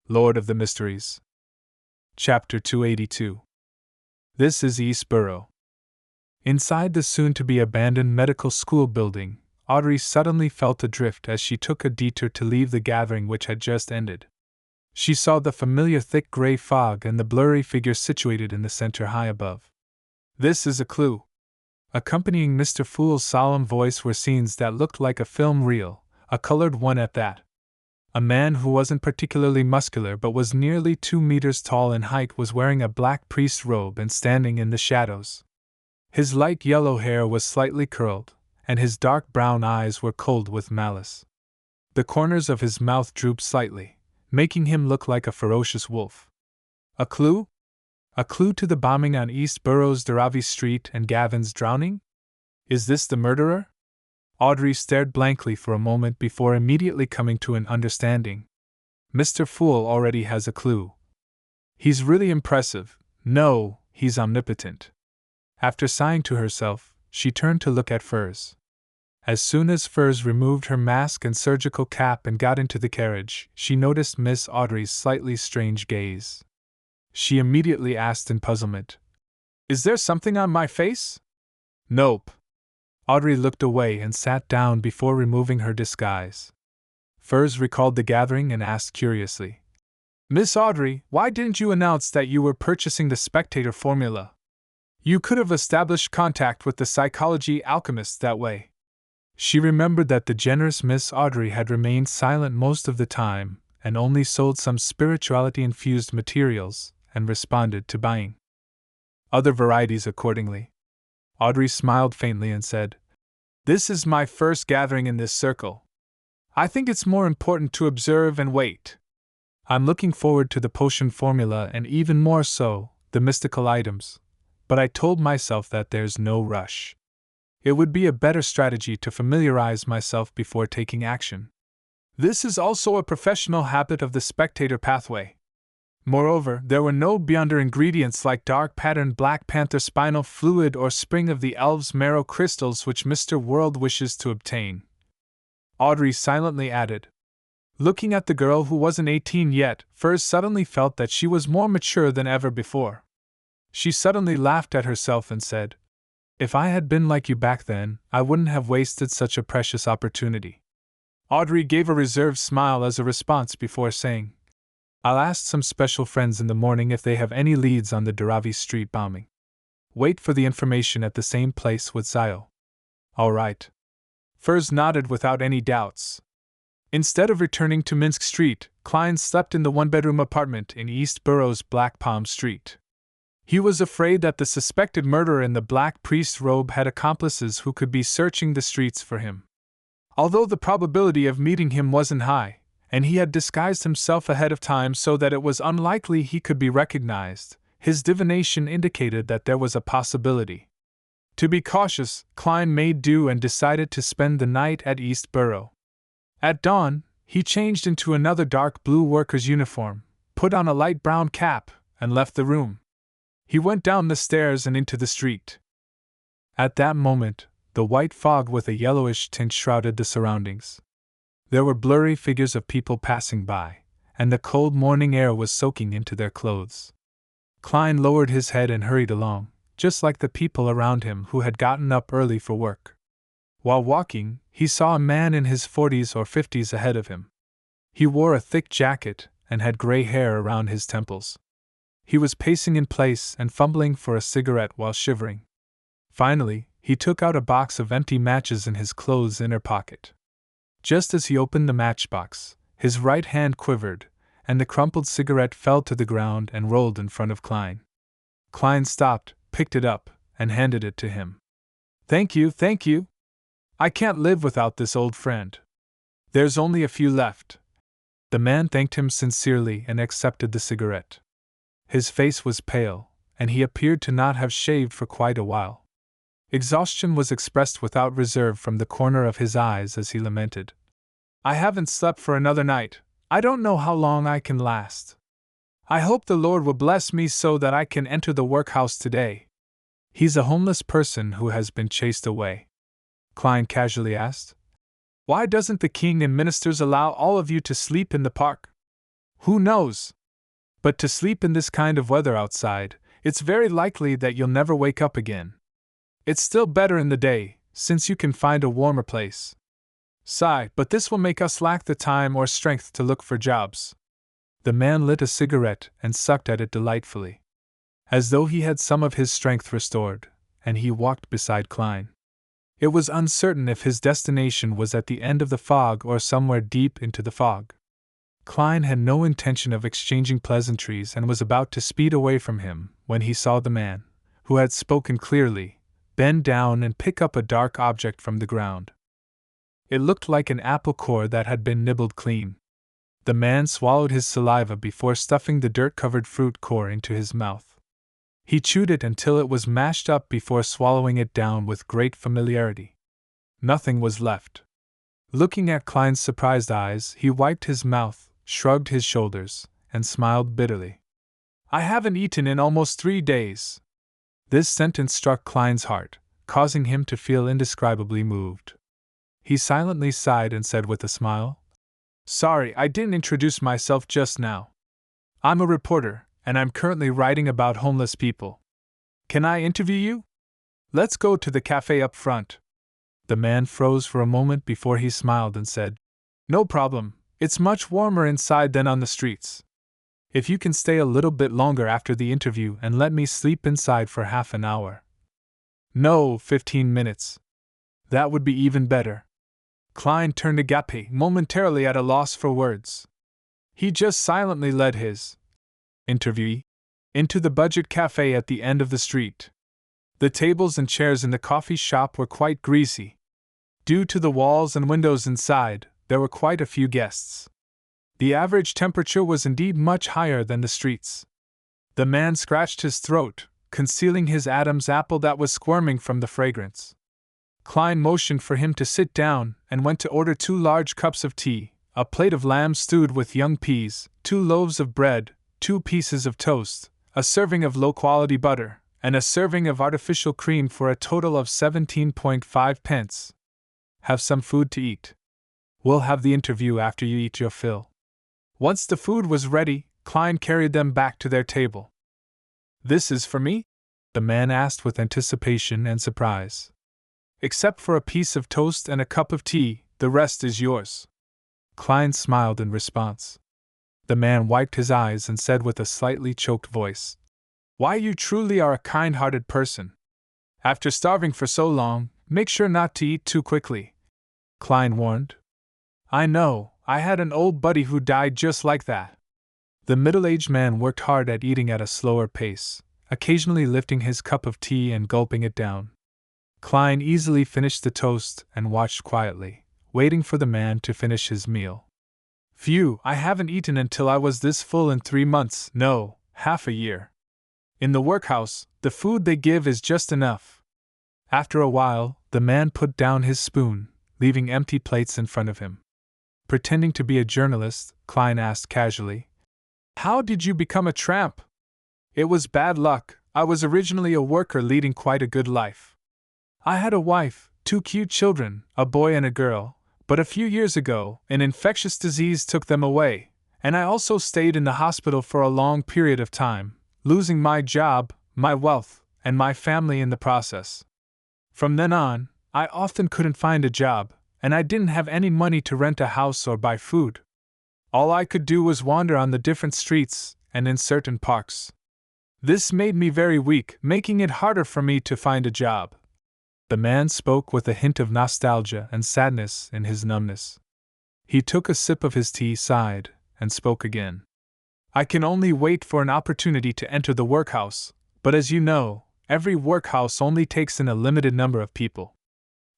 Lord of the Mysteries. Chapter 282. This is East Borough. Inside the soon-to-be abandoned medical school building, Audrey suddenly felt adrift as she took a detour to leave the gathering which had just ended. She saw the familiar thick gray fog and the blurry figure situated in the center high above. This is a clue. Accompanying Mr. Fool's solemn voice were scenes that looked like a film reel, a colored one at that. A man who wasn't particularly muscular but was nearly 2 meters tall in height was wearing a black priest's robe and standing in the shadows. His light yellow hair was slightly curled, and his dark brown eyes were cold with malice. The corners of his mouth drooped slightly, making him look like a ferocious wolf. A clue? A clue to the bombing on East Borough's Daravi Street and Gavin's drowning? Is this the murderer? Audrey stared blankly for a moment before immediately coming to an understanding. Mr. Fool already has a clue. He's really impressive. No, he's omnipotent. After sighing to herself, she turned to look at Furs. As soon as Furs removed her mask and surgical cap and got into the carriage, she noticed Miss Audrey's slightly strange gaze. She immediately asked in puzzlement, "Is there something on my face?" "Nope." Audrey looked away and sat down before removing her disguise. Furs recalled the gathering and asked curiously, "Miss Audrey, why didn't you announce that you were purchasing the Spectator formula? You could have established contact with the psychology alchemists that way." She remembered that the generous Miss Audrey had remained silent most of the time and only sold some spirituality-infused materials and responded to buying other varieties accordingly. Audrey smiled faintly and said, "This is my first gathering in this circle. I think it's more important to observe and wait. I'm looking forward to the potion formula and even more so, the mystical items, but I told myself that there's no rush. It would be a better strategy to familiarize myself before taking action. This is also a professional habit of the Spectator pathway. Moreover, there were no beyonder ingredients like dark-patterned Black Panther spinal fluid or Spring of the Elves marrow crystals which Mr. World wishes to obtain." Audrey silently added, looking at the girl who wasn't 18 yet, Furs suddenly felt that she was more mature than ever before. She suddenly laughed at herself and said, "If I had been like you back then, I wouldn't have wasted such a precious opportunity." Audrey gave a reserved smile as a response before saying, "I'll ask some special friends in the morning if they have any leads on the Daravi Street bombing. Wait for the information at the same place with Zio." "All right." Furs nodded without any doubts. Instead of returning to Minsk Street, Klein slept in the one-bedroom apartment in East Borough's Black Palm Street. He was afraid that the suspected murderer in the black priest's robe had accomplices who could be searching the streets for him. Although the probability of meeting him wasn't high, and he had disguised himself ahead of time so that it was unlikely he could be recognized, his divination indicated that there was a possibility. To be cautious, Klein made do and decided to spend the night at East Borough. At dawn, he changed into another dark blue worker's uniform, put on a light brown cap, and left the room. He went down the stairs and into the street. At that moment, the white fog with a yellowish tint shrouded the surroundings. There were blurry figures of people passing by, and the cold morning air was soaking into their clothes. Klein lowered his head and hurried along, just like the people around him who had gotten up early for work. While walking, he saw a man in his 40s or 50s ahead of him. He wore a thick jacket and had gray hair around his temples. He was pacing in place and fumbling for a cigarette while shivering. Finally, he took out a box of empty matches in his clothes' inner pocket. Just as he opened the matchbox, his right hand quivered, and the crumpled cigarette fell to the ground and rolled in front of Klein. Klein stopped, picked it up, and handed it to him. Thank you. I can't live without this old friend. There's only a few left." The man thanked him sincerely and accepted the cigarette. His face was pale, and he appeared to not have shaved for quite a while. Exhaustion was expressed without reserve from the corner of his eyes as he lamented, "I haven't slept for another night. I don't know how long I can last. I hope the Lord will bless me so that I can enter the workhouse today." "He's a homeless person who has been chased away," Klein casually asked. "Why doesn't the king and ministers allow all of you to sleep in the park?" Who knows? But to sleep in this kind of weather outside, it's very likely that you'll never wake up again. It's still better in the day, since you can find a warmer place. Sigh, but this will make us lack the time or strength to look for jobs. The man lit a cigarette and sucked at it delightfully, as though he had some of his strength restored, and he walked beside Klein. It was uncertain if his destination was at the end of the fog or somewhere deep into the fog. Klein had no intention of exchanging pleasantries and was about to speed away from him when he saw the man, who had spoken clearly, bend down and pick up a dark object from the ground. It looked like an apple core that had been nibbled clean. The man swallowed his saliva before stuffing the dirt-covered fruit core into his mouth. He chewed it until it was mashed up before swallowing it down with great familiarity. Nothing was left. Looking at Klein's surprised eyes, he wiped his mouth, shrugged his shoulders, and smiled bitterly. I haven't eaten in almost 3 days. This sentence struck Klein's heart, causing him to feel indescribably moved. He silently sighed and said with a smile, Sorry, I didn't introduce myself just now. I'm a reporter, and I'm currently writing about homeless people. Can I interview you? Let's go to the cafe up front. The man froze for a moment before he smiled and said, No problem, it's much warmer inside than on the streets. If you can stay a little bit longer after the interview and let me sleep inside for half an hour. No, 15 minutes. That would be even better. Klein turned agape, momentarily at a loss for words. He just silently led his interviewee into the budget cafe at the end of the street. The tables and chairs in the coffee shop were quite greasy. Due to the walls and windows inside, there were quite a few guests. The average temperature was indeed much higher than the streets. The man scratched his throat, concealing his Adam's apple that was squirming from the fragrance. Klein motioned for him to sit down and went to order 2 large cups of tea, a plate of lamb stewed with young peas, 2 loaves of bread, 2 pieces of toast, a serving of low-quality butter, and a serving of artificial cream for a total of 17.5 pence. Have some food to eat. We'll have the interview after you eat your fill. Once the food was ready, Klein carried them back to their table. This is for me? The man asked with anticipation and surprise. Except for a piece of toast and a cup of tea, the rest is yours. Klein smiled in response. The man wiped his eyes and said with a slightly choked voice, Why, you truly are a kind-hearted person. After starving for so long, make sure not to eat too quickly. Klein warned. I know, I had an old buddy who died just like that. The middle-aged man worked hard at eating at a slower pace, occasionally lifting his cup of tea and gulping it down. Klein easily finished the toast and watched quietly, waiting for the man to finish his meal. Phew, I haven't eaten until I was this full in 3 months, no, half a year. In the workhouse, the food they give is just enough. After a while, the man put down his spoon, leaving empty plates in front of him. Pretending to be a journalist, Klein asked casually, How did you become a tramp? It was bad luck. I was originally a worker leading quite a good life. I had a wife, 2 cute children, a boy and a girl. But a few years ago, an infectious disease took them away, and I also stayed in the hospital for a long period of time, losing my job, my wealth, and my family in the process. From then on, I often couldn't find a job, and I didn't have any money to rent a house or buy food. All I could do was wander on the different streets and in certain parks. This made me very weak, making it harder for me to find a job. The man spoke with a hint of nostalgia and sadness in his numbness. He took a sip of his tea, sighed, and spoke again. I can only wait for an opportunity to enter the workhouse, but as you know, every workhouse only takes in a limited number of people.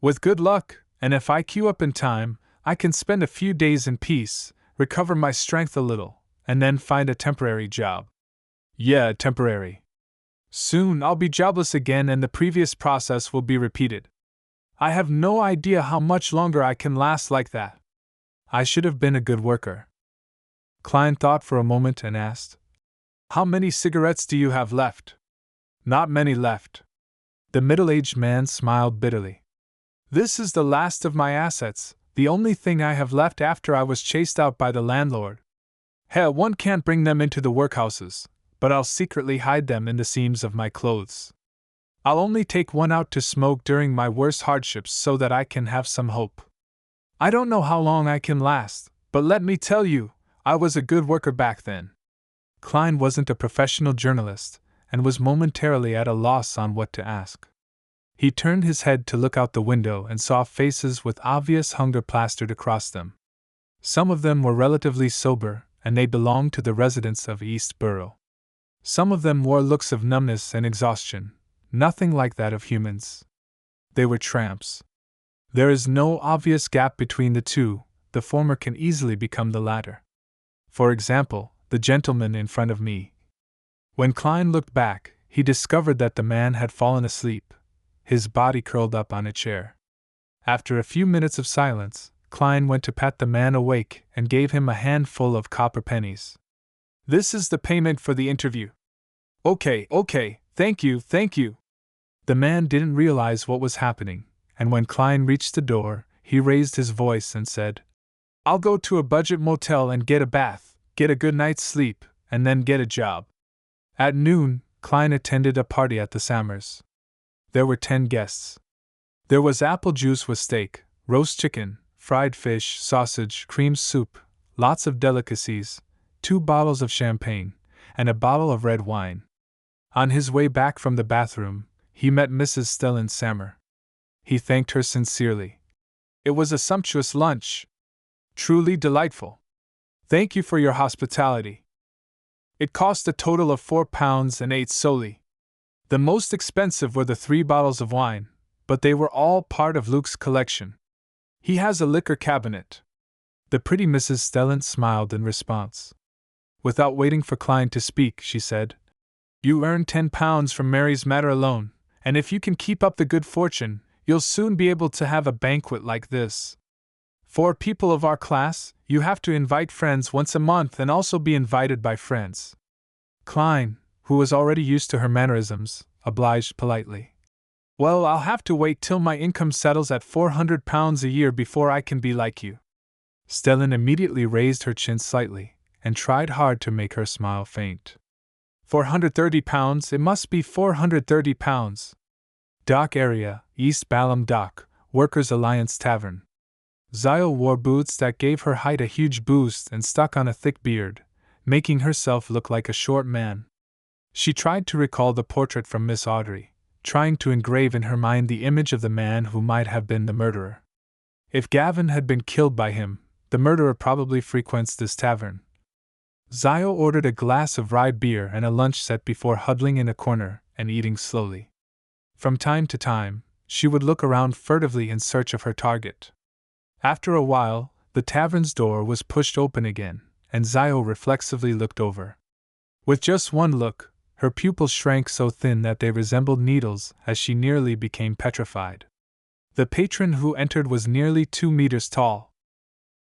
With good luck, and if I queue up in time, I can spend a few days in peace, recover my strength a little, and then find a temporary job. Yeah, temporary. Soon I'll be jobless again and the previous process will be repeated. I have no idea how much longer I can last like that. I should have been a good worker. Klein thought for a moment and asked, How many cigarettes do you have left? Not many left. The middle-aged man smiled bitterly. This is the last of my assets, the only thing I have left after I was chased out by the landlord. Hell, one can't bring them into the workhouses, but I'll secretly hide them in the seams of my clothes. I'll only take one out to smoke during my worst hardships so that I can have some hope. I don't know how long I can last, but let me tell you, I was a good worker back then. Klein wasn't a professional journalist, and was momentarily at a loss on what to ask. He turned his head to look out the window and saw faces with obvious hunger plastered across them. Some of them were relatively sober, and they belonged to the residents of East Borough. Some of them wore looks of numbness and exhaustion, nothing like that of humans. They were tramps. There is no obvious gap between the two, the former can easily become the latter. For example, the gentleman in front of me. When Klein looked back, he discovered that the man had fallen asleep, his body curled up on a chair. After a few minutes of silence, Klein went to pat the man awake and gave him a handful of copper pennies. This is the payment for the interview. Okay, thank you. The man didn't realize what was happening, and when Klein reached the door, he raised his voice and said, I'll go to a budget motel and get a bath, get a good night's sleep, and then get a job. At noon, Klein attended a party at the Sammers. There were 10 guests. There was apple juice with steak, roast chicken, fried fish, sausage, cream soup, lots of delicacies, 2 bottles of champagne, and a bottle of red wine. On his way back from the bathroom, he met Mrs. Stellan Sammer. He thanked her sincerely. It was a sumptuous lunch. Truly delightful. Thank you for your hospitality. It cost a total of £4.08 solely. The most expensive were the 3 bottles of wine, but they were all part of Luke's collection. He has a liquor cabinet. The pretty Mrs. Stellan smiled in response. Without waiting for Klein to speak, she said, You earned £10 from Mary's matter alone, and if you can keep up the good fortune, you'll soon be able to have a banquet like this. For people of our class, you have to invite friends once a month and also be invited by friends. Klein, who was already used to her mannerisms, obliged politely. Well, I'll have to wait till my income settles at £400 a year before I can be like you. Stellan immediately raised her chin slightly, and tried hard to make her smile faint. £430, it must be £430. Dock area, East Balham Dock, Workers' Alliance Tavern. Zio wore boots that gave her height a huge boost and stuck on a thick beard, making herself look like a short man. She tried to recall the portrait from Miss Audrey, trying to engrave in her mind the image of the man who might have been the murderer. If Gavin had been killed by him, the murderer probably frequents this tavern. Zio ordered a glass of rye beer and a lunch set before huddling in a corner and eating slowly. From time to time, she would look around furtively in search of her target. After a while, the tavern's door was pushed open again, and Zio reflexively looked over. With just one look, her pupils shrank so thin that they resembled needles as she nearly became petrified. The patron who entered was nearly 2 meters tall,